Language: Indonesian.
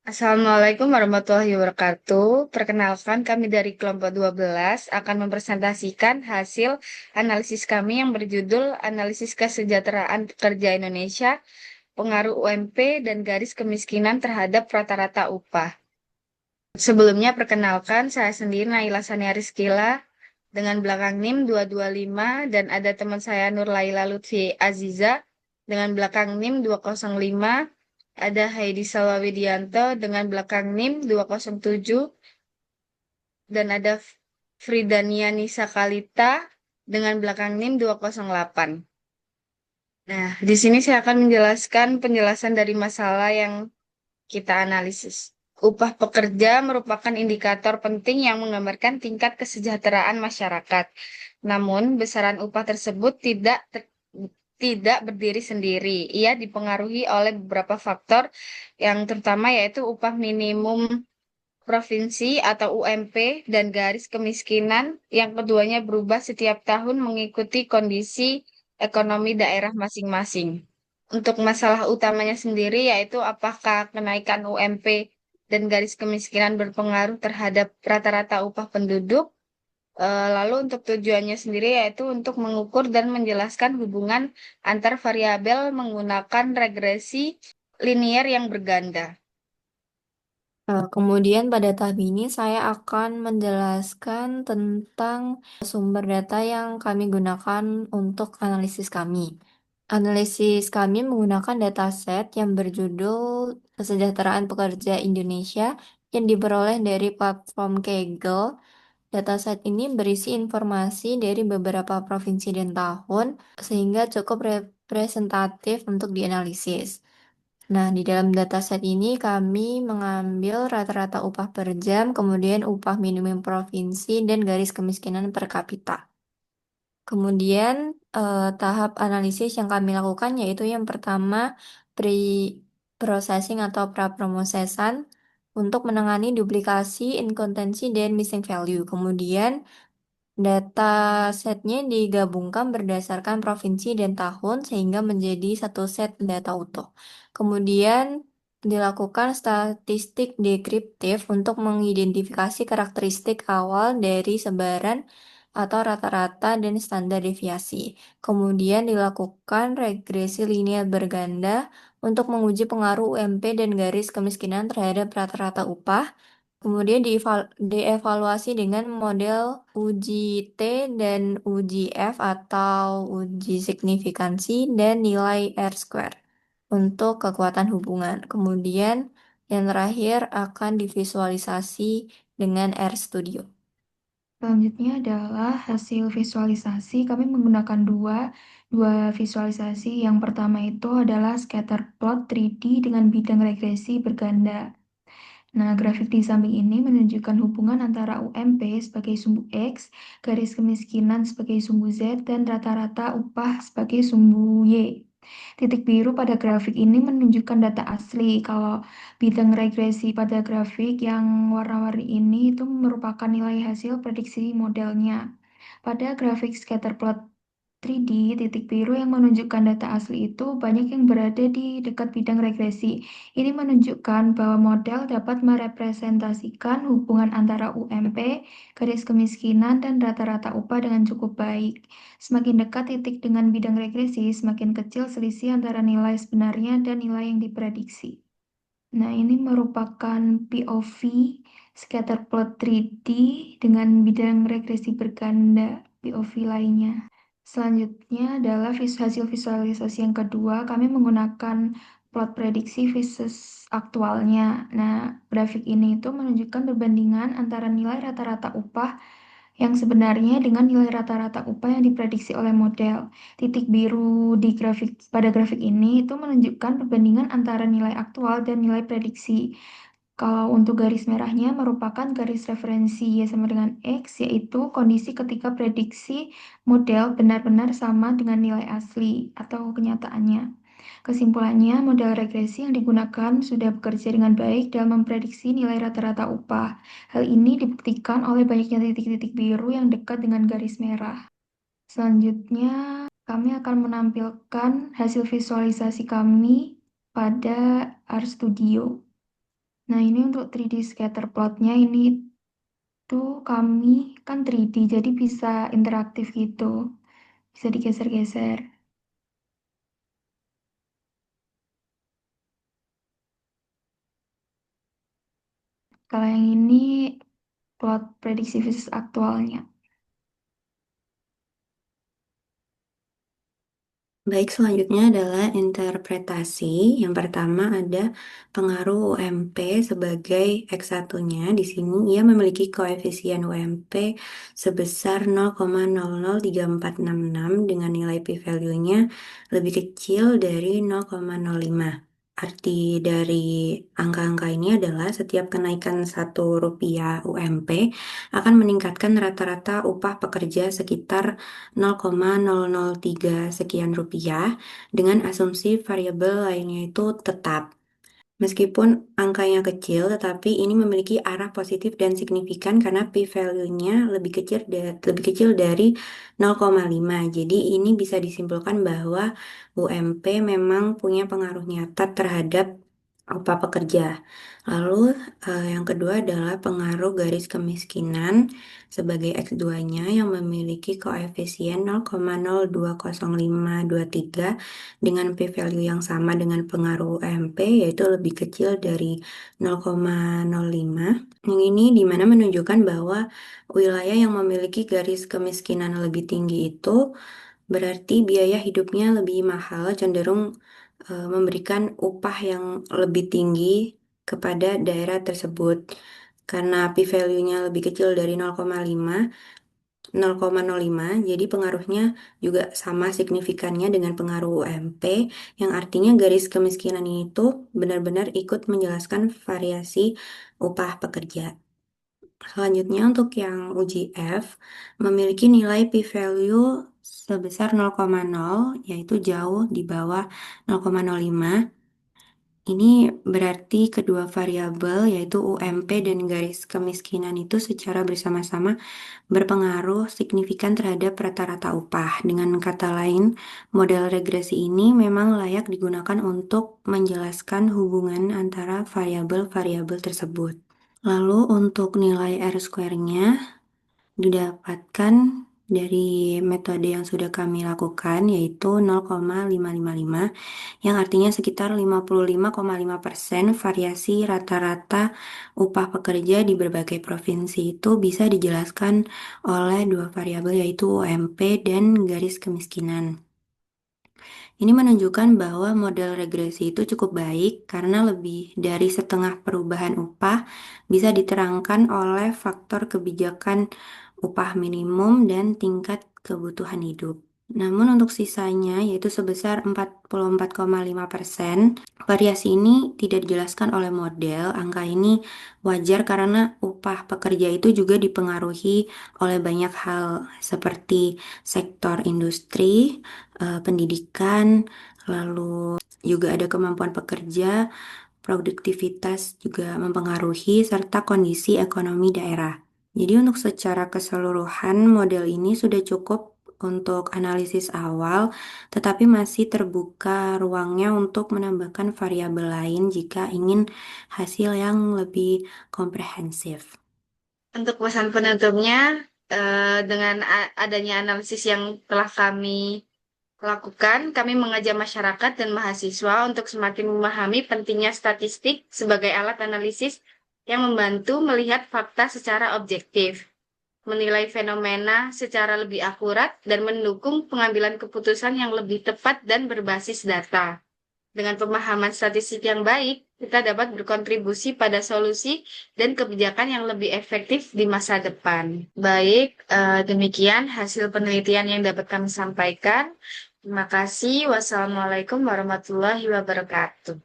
Assalamualaikum warahmatullahi wabarakatuh. Perkenalkan kami dari kelompok 12 akan mempresentasikan hasil analisis kami yang berjudul Analisis Kesejahteraan Pekerja Indonesia, Pengaruh UMP dan Garis Kemiskinan Terhadap Rata-Rata Upah. Sebelumnya perkenalkan saya sendiri Naila Sania Rizkila dengan belakang NIM 225 dan ada teman saya Nur Laila Lutfi Aziza dengan belakang NIM 205, ada Heidi Salwa Widianto dengan belakang NIM 207 dan ada Fridania Nisa Kalita dengan belakang NIM 208. Nah, di sini saya akan menjelaskan penjelasan dari masalah yang kita analisis. Upah pekerja merupakan indikator penting yang menggambarkan tingkat kesejahteraan masyarakat. Namun, besaran upah tersebut tidak berdiri sendiri. Ia dipengaruhi oleh beberapa faktor yang terutama yaitu upah minimum provinsi atau UMP dan garis kemiskinan yang keduanya berubah setiap tahun mengikuti kondisi ekonomi daerah masing-masing. Untuk masalah utamanya sendiri yaitu apakah kenaikan UMP dan garis kemiskinan berpengaruh terhadap rata-rata upah penduduk. Lalu untuk tujuannya sendiri yaitu untuk mengukur dan menjelaskan hubungan antar variabel menggunakan regresi linier yang berganda. Kemudian pada tahap ini saya akan menjelaskan tentang sumber data yang kami gunakan untuk analisis kami. Analisis kami menggunakan dataset yang berjudul Kesejahteraan Pekerja Indonesia yang diperoleh dari platform Kaggle. Dataset ini berisi informasi dari beberapa provinsi dan tahun, sehingga cukup representatif untuk dianalisis. Nah, di dalam dataset ini kami mengambil rata-rata upah per jam, kemudian upah minimum provinsi, dan garis kemiskinan per kapita. Kemudian tahap analisis yang kami lakukan yaitu yang pertama pre-processing atau pra-promosesan untuk menangani duplikasi, inkonsistensi, dan missing value. Kemudian data setnya digabungkan berdasarkan provinsi dan tahun sehingga menjadi satu set data utuh. Kemudian dilakukan statistik deskriptif untuk mengidentifikasi karakteristik awal dari sebaran atau rata-rata dan standar deviasi. Kemudian dilakukan regresi linear berganda untuk menguji pengaruh UMP dan garis kemiskinan terhadap rata-rata upah. Kemudian dievaluasi dengan model uji T dan uji F atau uji signifikansi dan nilai R-square untuk kekuatan hubungan. Kemudian yang terakhir akan divisualisasi dengan RStudio. Selanjutnya adalah hasil visualisasi. Kami menggunakan dua visualisasi. Yang pertama itu adalah scatter plot 3D dengan bidang regresi berganda. Nah, grafik di samping ini menunjukkan hubungan antara UMP sebagai sumbu X, garis kemiskinan sebagai sumbu Z, dan rata-rata upah sebagai sumbu Y. Titik biru pada grafik ini menunjukkan data asli. Kalau bidang regresi pada grafik yang warna-warni ini itu merupakan nilai hasil prediksi modelnya. Pada grafik scatter plot 3D, titik biru yang menunjukkan data asli itu banyak yang berada di dekat bidang regresi. Ini menunjukkan bahwa model dapat merepresentasikan hubungan antara UMP, garis kemiskinan, dan rata-rata upah dengan cukup baik. Semakin dekat titik dengan bidang regresi, semakin kecil selisih antara nilai sebenarnya dan nilai yang diprediksi. Nah, ini merupakan POV scatter plot 3D dengan bidang regresi berganda POV lainnya. Selanjutnya adalah hasil visualisasi yang kedua. Kami menggunakan plot prediksi versus aktualnya. Nah, grafik ini itu menunjukkan perbandingan antara nilai rata-rata upah yang sebenarnya dengan nilai rata-rata upah yang diprediksi oleh model. Titik biru di pada grafik ini itu menunjukkan perbandingan antara nilai aktual dan nilai prediksi. Kalau untuk garis merahnya merupakan garis referensi Y sama dengan X, yaitu kondisi ketika prediksi model benar-benar sama dengan nilai asli atau kenyataannya. Kesimpulannya, model regresi yang digunakan sudah bekerja dengan baik dalam memprediksi nilai rata-rata upah. Hal ini dibuktikan oleh banyaknya titik-titik biru yang dekat dengan garis merah. Selanjutnya, kami akan menampilkan hasil visualisasi kami pada RStudio. Nah, ini untuk 3D scatter plotnya ini tuh kami kan 3D, jadi bisa interaktif gitu. Bisa digeser-geser. Kalau yang ini plot prediksi bisnis aktualnya. Baik, selanjutnya adalah interpretasi. Yang pertama ada pengaruh UMP sebagai X1-nya. Di sini ia memiliki koefisien UMP sebesar 0,003466 dengan nilai p-value-nya lebih kecil dari 0,05. Arti dari angka-angka ini adalah setiap kenaikan Rp1 UMP akan meningkatkan rata-rata upah pekerja sekitar 0,003 sekian rupiah dengan asumsi variabel lainnya itu tetap. Meskipun angkanya kecil, tetapi ini memiliki arah positif dan signifikan karena p-value-nya lebih kecil dari 0,5. Jadi ini bisa disimpulkan bahwa UMP memang punya pengaruh nyata terhadap upah pekerja. Lalu yang kedua adalah pengaruh garis kemiskinan sebagai X2-nya yang memiliki koefisien 0,020523 dengan p-value yang sama dengan pengaruh UMP yaitu lebih kecil dari 0,05. Yang ini dimana menunjukkan bahwa wilayah yang memiliki garis kemiskinan lebih tinggi itu berarti biaya hidupnya lebih mahal, cenderung memberikan upah yang lebih tinggi kepada daerah tersebut. Karena p-value-nya lebih kecil dari 0,05, jadi pengaruhnya juga sama signifikannya dengan pengaruh UMP, yang artinya garis kemiskinan itu benar-benar ikut menjelaskan variasi upah pekerja. Selanjutnya untuk yang uji F memiliki nilai p-value sebesar 0,0, yaitu jauh di bawah 0,05. Ini berarti kedua variabel yaitu UMP dan garis kemiskinan itu secara bersama-sama berpengaruh signifikan terhadap rata-rata upah. Dengan kata lain, model regresi ini memang layak digunakan untuk menjelaskan hubungan antara variabel-variabel tersebut. Lalu untuk nilai R-square-nya didapatkan dari metode yang sudah kami lakukan yaitu 0,555 yang artinya sekitar 55,5% variasi rata-rata upah pekerja di berbagai provinsi itu bisa dijelaskan oleh dua variabel yaitu UMP dan garis kemiskinan. Ini menunjukkan bahwa model regresi itu cukup baik karena lebih dari setengah perubahan upah bisa diterangkan oleh faktor kebijakan upah minimum dan tingkat kebutuhan hidup. Namun untuk sisanya yaitu sebesar 44,5%, variasi ini tidak dijelaskan oleh model. Angka ini wajar karena upah pekerja itu juga dipengaruhi oleh banyak hal seperti sektor industri, pendidikan, lalu juga ada kemampuan pekerja, produktivitas juga mempengaruhi, serta kondisi ekonomi daerah. Jadi untuk secara keseluruhan model ini sudah cukup untuk analisis awal, tetapi masih terbuka ruangnya untuk menambahkan variabel lain jika ingin hasil yang lebih komprehensif. Untuk pesan penutupnya, dengan adanya analisis yang telah kami lakukan, kami mengajak masyarakat dan mahasiswa untuk semakin memahami pentingnya statistik sebagai alat analisis yang membantu melihat fakta secara objektif, menilai fenomena secara lebih akurat, dan mendukung pengambilan keputusan yang lebih tepat dan berbasis data. Dengan pemahaman statistik yang baik, kita dapat berkontribusi pada solusi dan kebijakan yang lebih efektif di masa depan. Baik, demikian hasil penelitian yang dapat kami sampaikan. Terima kasih. Wassalamualaikum warahmatullahi wabarakatuh.